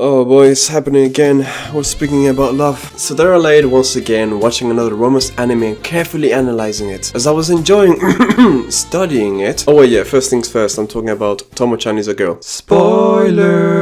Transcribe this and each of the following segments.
Oh boy, it's happening again. We're speaking about love. So there I laid once again, watching another romance anime and carefully analyzing it. As I was enjoying studying it. Oh wait, yeah, first things first, I'm talking about Tomo-chan is a girl. Spoiler!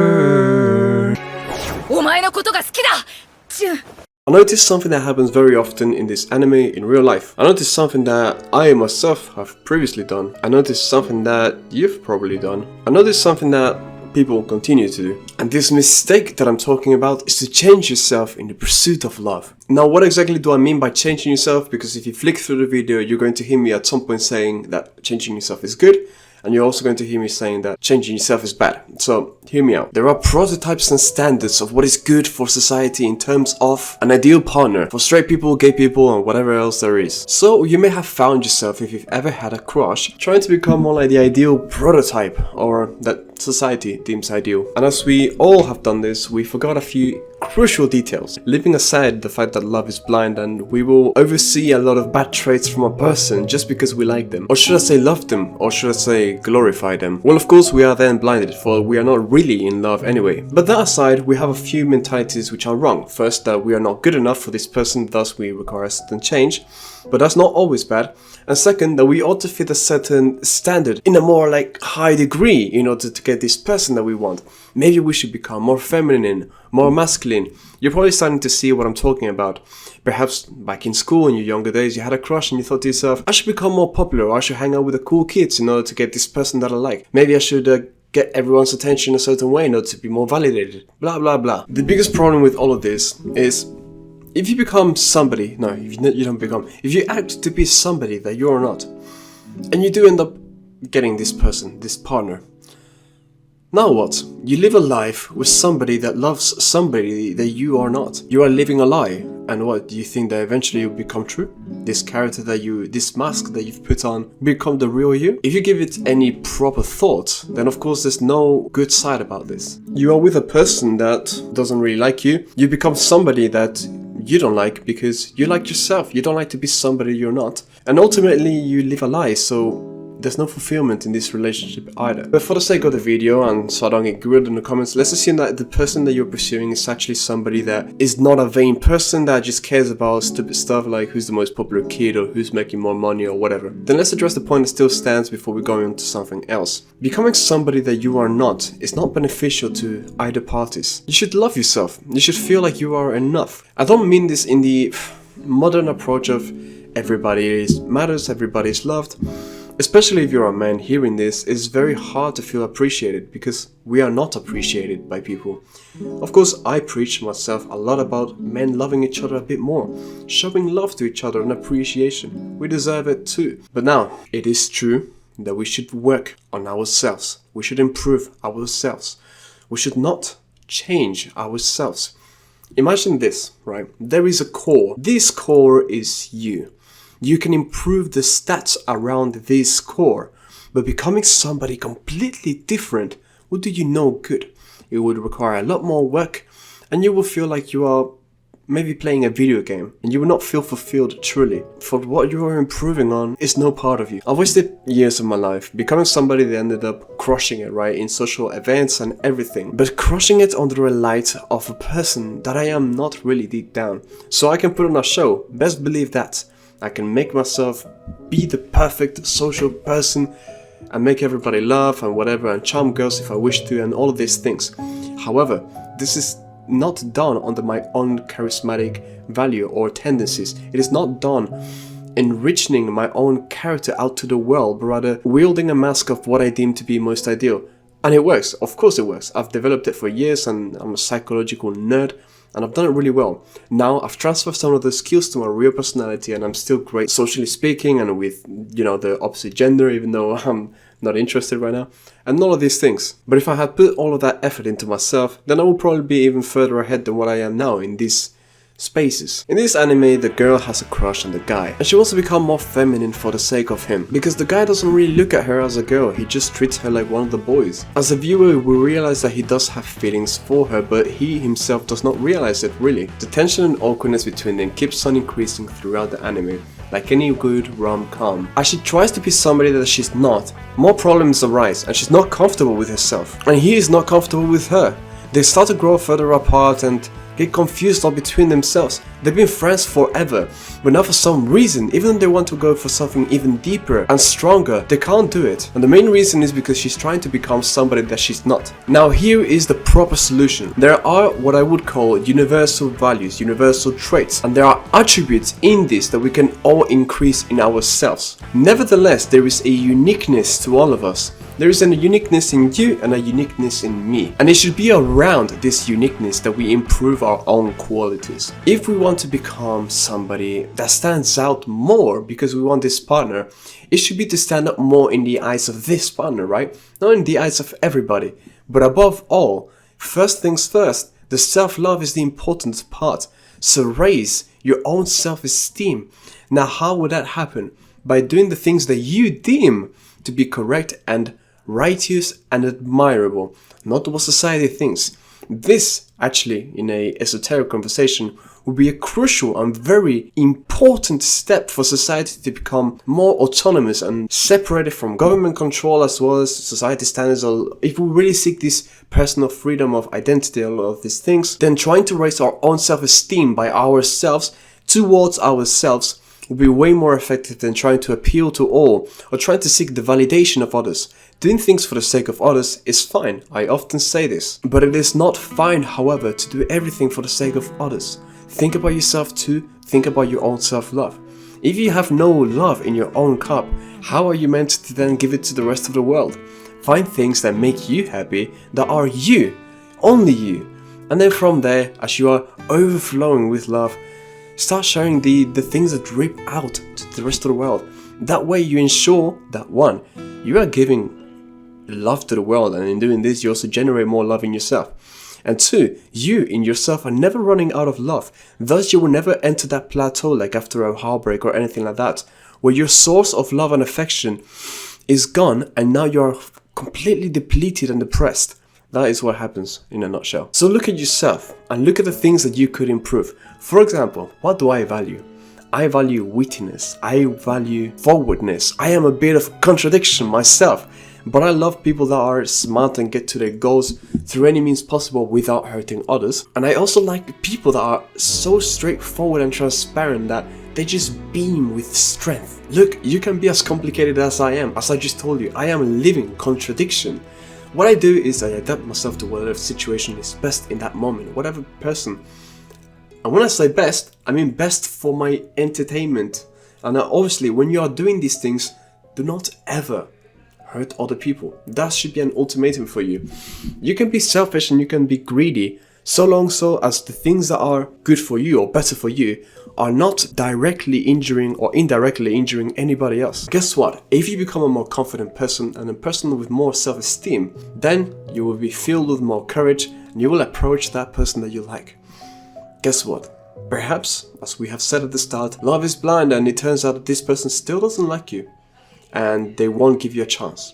I noticed something that happens very often in this anime in real life. I noticed something that I myself have previously done. I noticed something that you've probably done. I noticed something that people continue to do. And this mistake that I'm talking about is to change yourself in the pursuit of love. Now, what exactly do I mean by changing yourself? Because if you flick through the video, you're going to hear me at some point saying that changing yourself is good. And you're also going to hear me saying that changing yourself is bad. So, hear me out. There are prototypes and standards of what is good for society in terms of an ideal partner for straight people, gay people, and whatever else there is. So, you may have found yourself, if you've ever had a crush, trying to become more like the ideal prototype, or that society deems ideal. And as we all have done this, we forgot a few crucial details. Leaving aside the fact that love is blind and we will oversee a lot of bad traits from a person just because we like them. Or should I say love them? Or should I say glorify them? Well, of course we are then blinded, for we are not really in love anyway. But that aside, we have a few mentalities which are wrong. First, that we are not good enough for this person, thus we require a certain change. But that's not always bad. And second, that we ought to fit a certain standard in a more high degree in order to get this person that we want. Maybe we should become more feminine, more masculine. You're probably starting to see what I'm talking about. Perhaps back in school in your younger days, you had a crush and you thought to yourself, I should become more popular, or I should hang out with the cool kids in order to get this person that I like. Maybe I should get everyone's attention a certain way in order to be more validated. Blah, blah, blah. The biggest problem with all of this is if you become somebody, no, you don't become, if you act to be somebody that you're not, and you do end up getting this person, this partner, now what? You live a life with somebody that loves somebody that you are not. You are living a lie. And what, do you think that eventually will become true? This character this mask that you've put on, become the real you? If you give it any proper thought, then of course there's no good side about this. You are with a person that doesn't really like you. You become somebody that you don't like because you like yourself. You don't like to be somebody you're not. And ultimately you live a lie, so there's no fulfillment in this relationship either. But for the sake of the video, and so I don't get grilled in the comments, let's assume that the person that you're pursuing is actually somebody that is not a vain person that just cares about stupid stuff like who's the most popular kid or who's making more money or whatever. Then let's address the point that still stands before we go on to something else. Becoming somebody that you are not is not beneficial to either parties. You should love yourself. You should feel like you are enough. I don't mean this in the modern approach of everybody matters, everybody is loved. Especially if you're a man hearing this, it's very hard to feel appreciated because we are not appreciated by people. Of course, I preach myself a lot about men loving each other a bit more, showing love to each other and appreciation. We deserve it too. But now, it is true that we should work on ourselves. We should improve ourselves. We should not change ourselves. Imagine this, right? There is a core. This core is you. You can improve the stats around this core, but becoming somebody completely different will do you no good. It would require a lot more work, and you will feel like you are maybe playing a video game, and you will not feel fulfilled truly, for what you are improving on is no part of you. I wasted years of my life becoming somebody that ended up crushing it, right, in social events and everything, but crushing it under the light of a person that I am not really deep down. So I can put on a show, best believe that. I can make myself be the perfect social person and make everybody laugh and whatever and charm girls if I wish to and all of these things. However, this is not done under my own charismatic value or tendencies. It is not done enriching my own character out to the world, but rather wielding a mask of what I deem to be most ideal. And it works. Of course it works. I've developed it for years and I'm a psychological nerd. And I've done it really well. Now I've transferred some of the skills to my real personality and I'm still great socially speaking and with, the opposite gender, even though I'm not interested right now. And all of these things. But if I had put all of that effort into myself, then I would probably be even further ahead than what I am now in these spaces. In this anime, the girl has a crush on the guy, and she wants to become more feminine for the sake of him, because the guy doesn't really look at her as a girl, he just treats her like one of the boys. As a viewer, we realize that he does have feelings for her, but he himself does not realize it really. The tension and awkwardness between them keeps on increasing throughout the anime, like any good rom-com. As she tries to be somebody that she's not, more problems arise, and she's not comfortable with herself, and he is not comfortable with her. they start to grow further apart and get confused all between themselves. They've been friends forever, but now for some reason, even though they want to go for something even deeper and stronger, they can't do it. And the main reason is because she's trying to become somebody that she's not. Now here is the proper solution. There are what I would call universal values, universal traits, and there are attributes in this that we can all increase in ourselves. Nevertheless, there is a uniqueness to all of us. There is a uniqueness in you and a uniqueness in me. And it should be around this uniqueness that we improve our own qualities. If we want to become somebody that stands out more because we want this partner, it should be to stand up more in the eyes of this partner, right? Not in the eyes of everybody. But above all, first things first, the self-love is the important part. So raise your own self-esteem. Now how would that happen? By doing the things that you deem to be correct and righteous and admirable, not what society thinks. This, actually, in a esoteric conversation, would be a crucial and very important step for society to become more autonomous and separated from government control as well as society standards. If we really seek this personal freedom of identity, all of these things, then trying to raise our own self-esteem by ourselves towards ourselves will be way more effective than trying to appeal to all or trying to seek the validation of others. Doing things for the sake of others is fine, I often say this. But it is not fine, however, to do everything for the sake of others. Think about yourself too, think about your own self-love. If you have no love in your own cup, how are you meant to then give it to the rest of the world? Find things that make you happy, that are you, only you. And then from there, as you are overflowing with love, start sharing the things that drip out to the rest of the world. That way you ensure that 1, you are giving love to the world, and in doing this you also generate more love in yourself. And 2, you in yourself are never running out of love. Thus you will never enter that plateau like after a heartbreak or anything like that, where your source of love and affection is gone and now you're completely depleted and depressed. That is what happens in a nutshell. So look at yourself and look at the things that you could improve. For example, what do I value? I value wittiness. I value forwardness. I am a bit of contradiction myself. But I love people that are smart and get to their goals through any means possible without hurting others. And I also like people that are so straightforward and transparent that they just beam with strength. Look, you can be as complicated as I am. As I just told you, I am a living contradiction. What I do is I adapt myself to whatever situation is best in that moment, whatever person. And when I say best, I mean best for my entertainment. And obviously, when you are doing these things, do not ever hurt other people. That should be an ultimatum for you. You can be selfish and you can be greedy, so long so as the things that are good for you or better for you are not directly injuring or indirectly injuring anybody else. Guess what? If you become a more confident person and a person with more self-esteem, then you will be filled with more courage and you will approach that person that you like. Guess what? Perhaps, as we have said at the start, love is blind and it turns out that this person still doesn't like you and they won't give you a chance.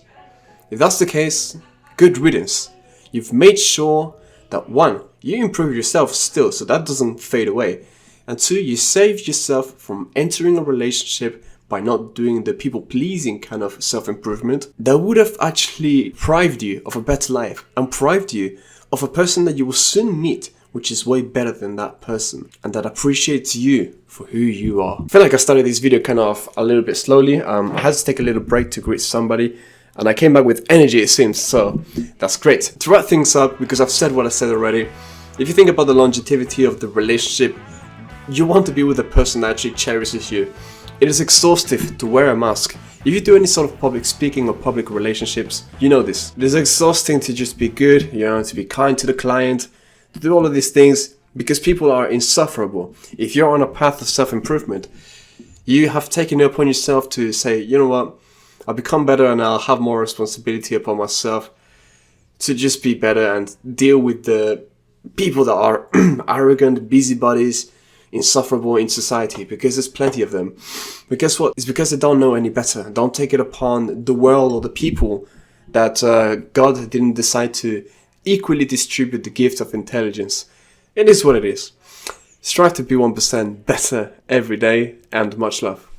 If that's the case, good riddance. You've made sure that 1, you improve yourself still so that doesn't fade away, and 2, you save yourself from entering a relationship by not doing the people-pleasing kind of self-improvement that would have actually deprived you of a better life and deprived you of a person that you will soon meet which is way better than that person and that appreciates you for who you are. I feel like I started this video kind of a little bit slowly. I had to take a little break to greet somebody and I came back with energy, it seems, so that's great. To wrap things up, because I've said what I said already, if you think about the longevity of the relationship, you want to be with a person that actually cherishes you. It is exhaustive to wear a mask. If you do any sort of public speaking or public relationships, you know this. It is exhausting to just be good, to be kind to the client, to do all of these things because people are insufferable. If you're on a path of self-improvement, you have taken it upon yourself to say, you know what, I'll become better and I'll have more responsibility upon myself to just be better and deal with the people that are arrogant, busybodies, insufferable in society, because there's plenty of them. But guess what? It's because they don't know any better. Don't take it upon the world or the people that God didn't decide to equally distribute the gift of intelligence. It is what it is. Strive to be 1% better every day, and much love.